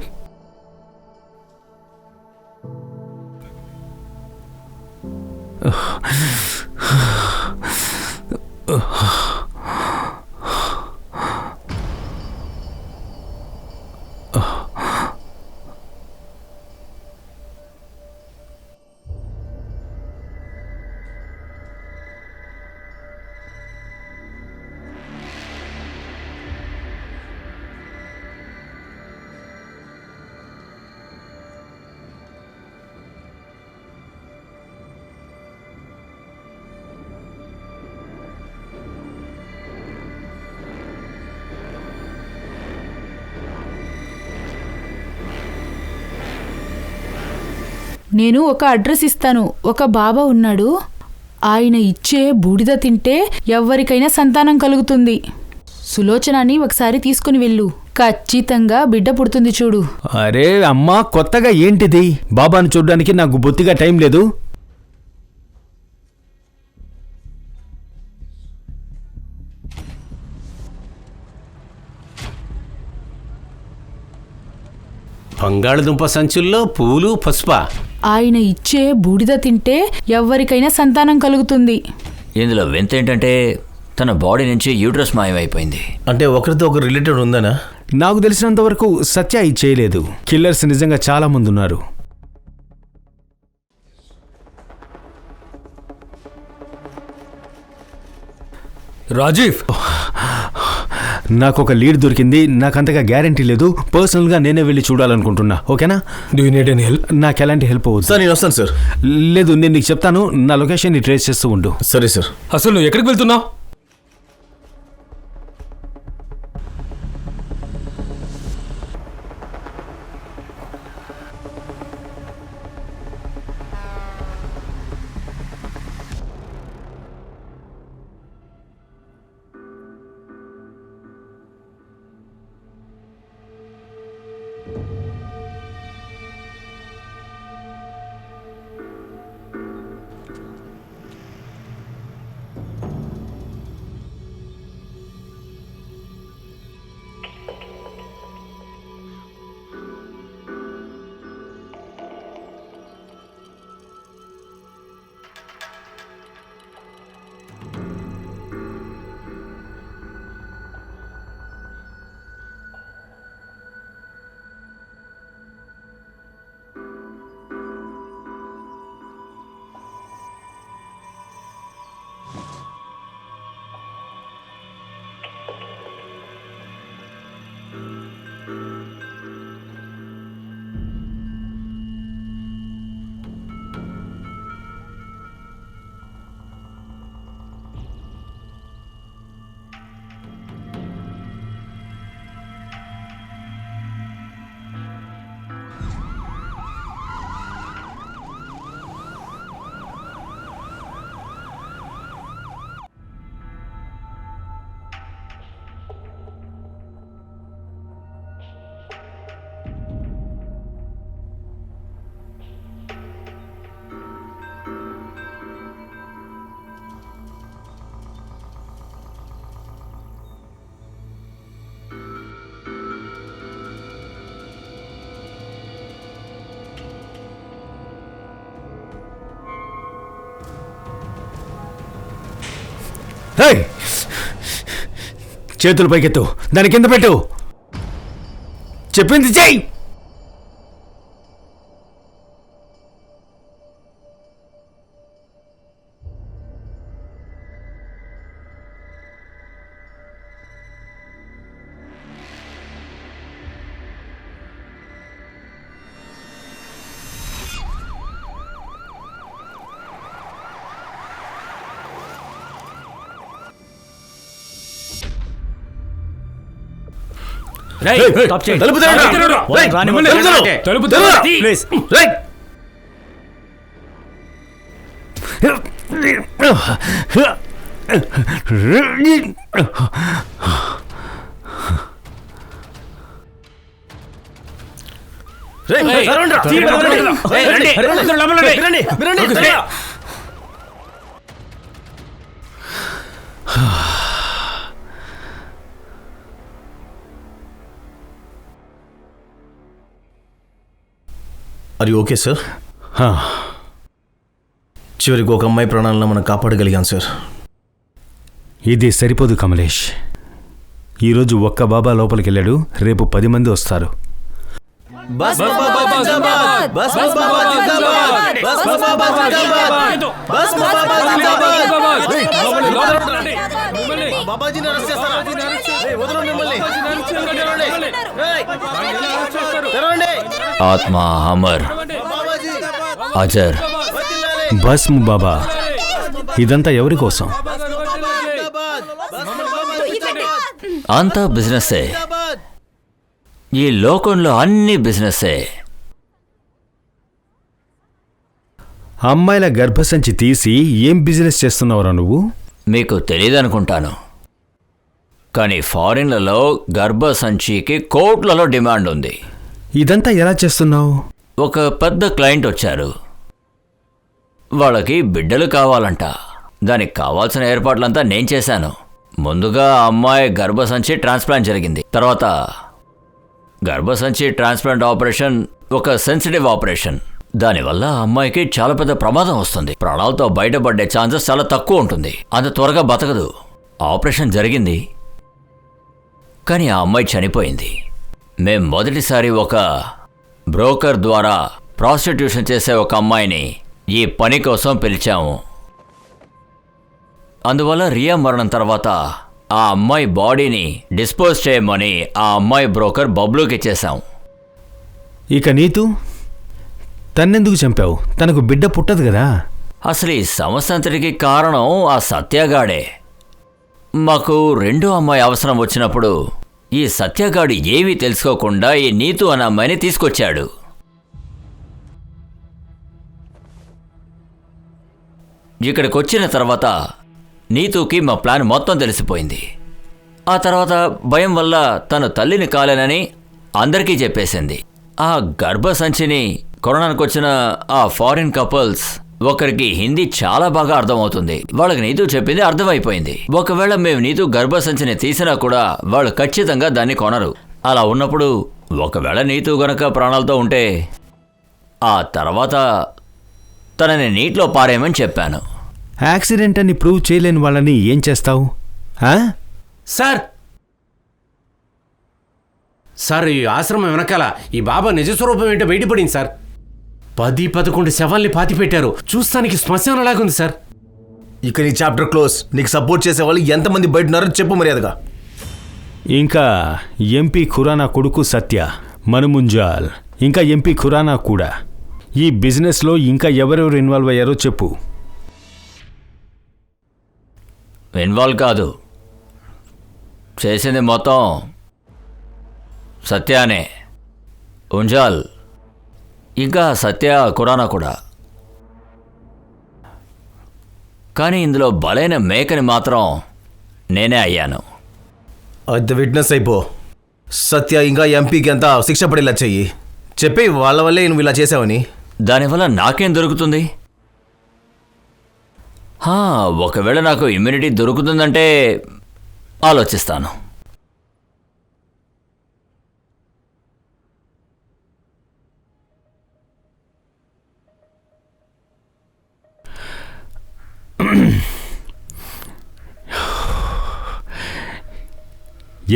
నేను ఒక అడ్రస్ ఇస్తాను. ఒక బాబా ఉన్నాడు. ఆయన ఇచ్చే బూడిద తింటే ఎవరికైనా సంతానం కలుగుతుంది. సులోచనని ఒకసారి తీసుకుని వెళ్ళు. ఖచ్చితంగా బిడ్డ పుడుతుంది చూడు. అరే అమ్మా, కొత్తగా ఏంటిది? బాబాను చూడ్డానికి నాకు బొత్తిగా టైం లేదు. బంగాళదుంప సంచుల్లో పూలు పసుప. ఆయన ఇచ్చే బూడిద తింటే ఎవరికైనా సంతానం కలుగుతుంది. ఇందులో వింత ఏంటంటే తన బాడీ నుంచి యూట్రస్ మాయమైపోయింది. అంటే ఒకరితో ఒకరు రిలేటెడ్ ఉందనా? నాకు తెలిసినంత వరకు సత్య ఇది చేయలేదు. కిల్లర్స్ నిజంగా చాలా మంది ఉన్నారు. రాజీవ్, నాకు ఒక లీడ్ దొరికింది. నాకు అంతగా గ్యారంటీ లేదు. పర్సనల్గా నేనే వెళ్ళి చూడాలనుకుంటున్నా. ఓకేనా? Do you need any help? నాకు ఎలాంటి హెల్ప్ అవ్వదు. సార్ నేను వస్తాను సార్. లేదు, నేను నీకు చెప్తాను. నా లొకేషన్ని ట్రేస్ చేస్తూ ఉండు. సరే సార్. అసలు నువ్వు ఎక్కడికి వెళ్తున్నావు? చేతులు పైకెత్తు. దాని కింద పెట్టు. చెప్పింది చెయ్యి. తలుపు ప్లీజ్. అది ఓకే సార్. చివరికి ఒక అమ్మాయి ప్రాణాలను మనం కాపాడగలిగాం సార్. ఇది సరిపోదు కమలేష్. ఈరోజు ఒక్క బాబా లోపలికి వెళ్ళాడు. రేపు 10 మంది వస్తారు. ఆత్మ అమర్, అజర్, భస్మ్ బాబా. ఇదంతా ఎవరి కోసం? అంతా బిజినెస్సే. ఈ లోకంలో అన్ని బిజినెస్సే. అమ్మాయిల గర్భసంచి తీసి ఏం బిజినెస్ చేస్తున్నావురా నువ్వు? మీకు తెలియదనుకుంటాను, కానీ ఫారిన్లలో గర్భసంచికి కోట్లలో డిమాండ్ ఉంది. ఇదంతా ఎలా చేస్తున్నావు? ఒక పెద్ద క్లయింట్ వచ్చారు. వాళ్ళకి బిడ్డలు కావాలంట. దానికి కావాల్సిన ఏర్పాట్లంతా నేను చేశాను. ముందుగా ఆ అమ్మాయి గర్భసంచి ట్రాన్స్ప్లాంట్ జరిగింది. తర్వాత గర్భసంచి ట్రాన్స్ప్లాంట్ ఆపరేషన్ ఒక సెన్సిటివ్ ఆపరేషన్. దానివల్ల ఆ అమ్మాయికి చాలా పెద్ద ప్రమాదం వస్తుంది. ప్రాణాలతో బయటపడే ఛాన్సెస్ చాలా తక్కువ ఉంటుంది. అంత త్వరగా బతకదు. ఆపరేషన్ జరిగింది, కానీ ఆ అమ్మాయి చనిపోయింది. మేం మొదటిసారి ఒక బ్రోకర్ ద్వారా ప్రాస్టిట్యూషన్ చేసే ఒక అమ్మాయిని ఈ పని కోసం పిలిచాము. అందువల్ల రియా మరణం తర్వాత ఆ అమ్మాయి బాడీని డిస్పోజ్ చేయమని ఆ అమ్మాయి బ్రోకర్ బబ్లూకి ఇచ్చేశాం. ఇక నీతు తన్నెందుకు చంపావు? తనకు బిడ్డ పుట్టదు కదా. అసలు ఈ సమస్య అంతటికి కారణం ఆ సత్యగాడే. మాకు రెండో అమ్మాయి అవసరం వచ్చినప్పుడు ఈ సత్యగాడు ఏమీ తెలుసుకోకుండా ఈ నీతు అనే అమ్మాయిని తీసుకొచ్చాడు. ఇక్కడికి వచ్చిన తర్వాత నీతుకి మా ప్లాన్ మొత్తం తెలిసిపోయింది. ఆ తర్వాత భయం వల్ల తను తల్లిని కాలేనని అందరికీ చెప్పేసింది. ఆ గర్భసంచిని కొనడానికి వచ్చిన ఆ ఫారిన్ కపుల్స్ ఒకరికి హిందీ చాలా బాగా అర్థమవుతుంది. వాళ్ళకి నీతు చెప్పింది అర్థమైపోయింది. ఒకవేళ మేము నీతు గర్భసంచిని తీసినా కూడా వాళ్ళు ఖచ్చితంగా దాన్ని కొనరు. అలా ఉన్నప్పుడు ఒకవేళ నీతు గనక ప్రాణాలతో ఉంటే ఆ తర్వాత తనని నీటిలో పారేయమని చెప్పాను. యాక్సిడెంట్ అని ప్రూవ్ చేయలేని వాళ్ళని ఏం చేస్తావు? సార్ సార్ ఈ ఆశ్రమం వెనకాల ఈ బాబా నిజస్వరూపం ఏంటో బయటపడింది సార్. 10-11 శవాల్ని పాతిపెట్టారు. చూస్తానికి శ్మశానలాగుంది సార్. ఇక నీ చాప్టర్ క్లోజ్. నీకు సపోర్ట్ చేసే వాళ్ళు ఎంతమంది బయట ఉన్నారో చెప్పు మర్యాదగా. ఇంకా ఎంపీ ఖురానా కొడుకు సత్య, మనుముంజాల్, ఇంకా ఎంపీ ఖురానా కూడా. ఈ బిజినెస్లో ఇంకా ఎవరెవరు ఇన్వాల్వ్ అయ్యారో చెప్పు. ఇన్వాల్వ్ కాదు, చేసింది మొత్తం సత్యానే. ఉంజాల్ ఇంకా సత్య ఖురానా కూడా. కానీ ఇందులో బలైన మేకని మాత్రం నేనే అయ్యాను. అది విట్నెస్ అయిపో. సత్య ఇంకా ఎంపీకి అంతా శిక్ష పడేలా చెయ్యి. చెప్పి వాళ్ళ వల్లే నువ్వు ఇలా చేసావని. దానివల్ల నాకేం దొరుకుతుంది? ఒకవేళ నాకు ఇమ్యూనిటీ దొరుకుతుందంటే ఆలోచిస్తాను.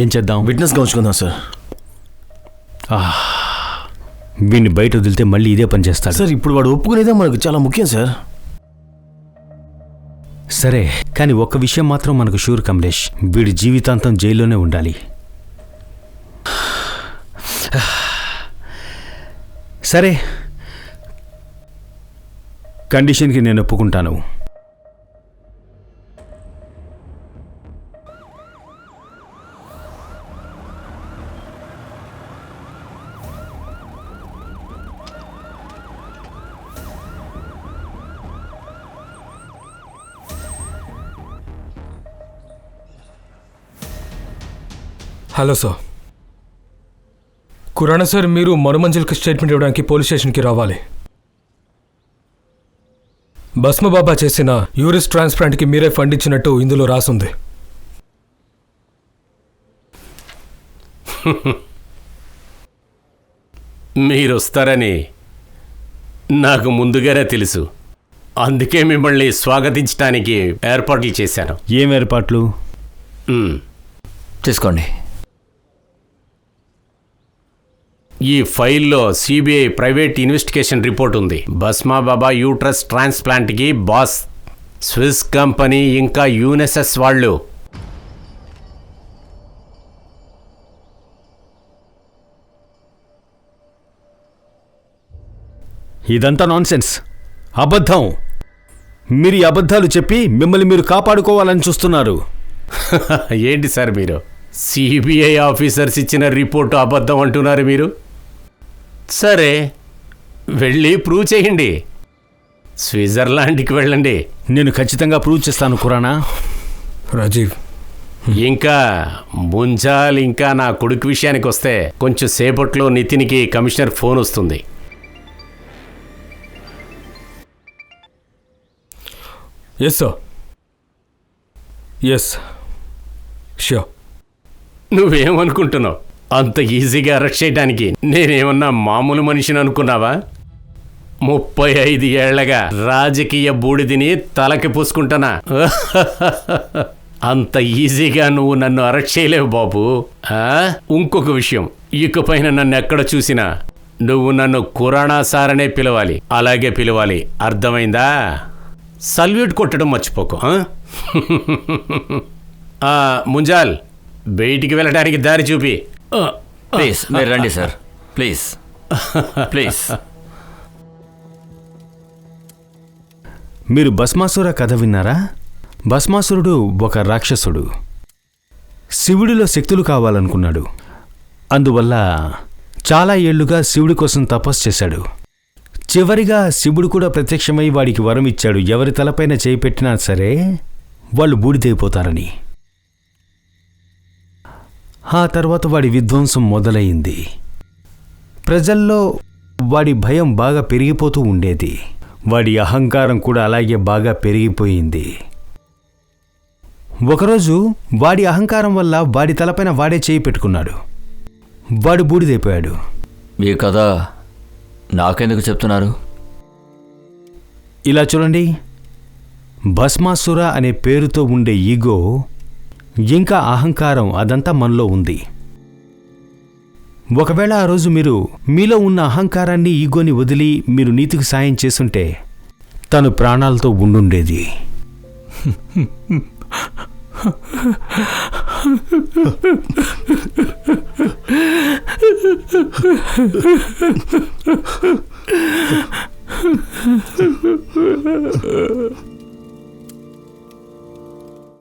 ఏం చేద్దాం? విట్నెస్గా ఉంచుకుందాం సార్. వీడిని బయట వదిలితే మళ్ళీ ఇదే పని చేస్తాడు. సార్ ఇప్పుడు వాడు ఒప్పుకునేదే మనకు చాలా ముఖ్యం సార్. సరే, కానీ ఒక్క విషయం మాత్రం మనకు షూర్ కమలేష్, వీడి జీవితాంతం జైల్లోనే ఉండాలి. సరే, కండిషన్కి నేను ఒప్పుకుంటాను. Hello sir. ఖురానా సార్, మీరు మనుమంజల్కి స్టేట్మెంట్ ఇవ్వడానికి పోలీస్ స్టేషన్కి రావాలి. భస్మబాబా చేసిన యూరిస్ ట్రాన్స్ప్లాంట్కి మీరే ఫండ్ ఇచ్చినట్టు ఇందులో రాసుంది. మీరు వస్తారని నాకు ముందుగానే తెలుసు. అందుకే మిమ్మల్ని స్వాగతించడానికి ఏర్పాట్లు చేశాను. ఏం ఏర్పాట్లు? తీసుకోండి. ఈ ఫైల్లో సిబిఐ ప్రైవేట్ ఇన్వెస్టిగేషన్ రిపోర్ట్ ఉంది. భస్మాబాబా యూట్రస్ ట్రాన్స్ప్లాంట్కి బాస్ స్విస్ కంపెనీ ఇంకా యూనెసెస్ వాళ్ళు. ఇదంతా నాన్సెన్స్, అబద్ధం. మీరు ఈ అబద్ధాలు చెప్పి మిమ్మల్ని మీరు కాపాడుకోవాలని చూస్తున్నారు. ఏంటి సార్ మీరు సిబిఐ ఆఫీసర్స్ ఇచ్చిన రిపోర్టు అబద్ధం అంటున్నారు మీరు? సరే, వెళ్ళి ప్రూవ్ చేయండి. స్విట్జర్లాండ్కి వెళ్ళండి. నేను ఖచ్చితంగా ప్రూవ్ చేస్తాను ఖురానా. రాజీవ్, ఇంకా ముంజాల్ ఇంకా నా కొడుకు విషయానికి వస్తే కొంచెం సేపట్లో నితిన్కి కమిషనర్ ఫోన్ వస్తుంది. Yes sir. Yes, sure. నువ్వేమనుకుంటున్నావు? అంత ఈజీగా అరెస్ట్ చేయడానికి నేనేమన్నా మామూలు మనిషిని అనుకున్నావా? 35 ఏళ్లగా రాజకీయ బూడిదిని తలకి పూసుకుంటానా? అంత ఈజీగా నువ్వు నన్ను అరెస్ట్ చేయలేవు బాబు. ఇంకొక విషయం, ఇకపైన నన్ను ఎక్కడ చూసినా నువ్వు నన్ను కురాణా సారనే పిలవాలి. అలాగే పిలవాలి, అర్థమైందా? సల్యూట్ కొట్టడం మర్చిపోకు. ముంజాల్, బయటికి వెళ్ళడానికి దారి చూపి. ప్లీజ్ మీరు రండి సార్, ప్లీజ్ ప్లీజ్. మీరు భస్మాసుర కథ విన్నారా? భస్మాసురుడు ఒక రాక్షసుడు. శివుడిలో శక్తులు కావాలనుకున్నాడు. అందువల్ల చాలా ఏళ్లుగా శివుడి కోసం తపస్సు చేశాడు. చివరిగా శివుడు కూడా ప్రత్యక్షమై వాడికి వరం ఇచ్చాడు, ఎవరి తలపైన చేయి పెట్టినా సరే వాళ్ళు బూడిదైపోతారని. ఆ తర్వాత వాడి విధ్వంసం మొదలైంది. ప్రజల్లో వాడి భయం బాగా పెరిగిపోతూ ఉండేది. వాడి అహంకారం కూడా అలాగే బాగా పెరిగిపోయింది. ఒకరోజు వాడి అహంకారం వల్ల వాడి తలపైన వాడే చేయి పెట్టుకున్నాడు. వాడు బూడిదైపోయాడు. ఈ కథ నాకెందుకు చెప్తున్నారు? ఇలా చూడండి, భస్మాసుర అనే పేరుతో ఉండే ఈగో ఇంకా అహంకారం అదంతా మనలో ఉంది. ఒకవేళ ఆ రోజు మీరు మీలో ఉన్న అహంకారాన్ని, ఈగోని వదిలి మీరు నీతికి సాయం చేసుంటే తను ప్రాణాలతో ఉండుండేది.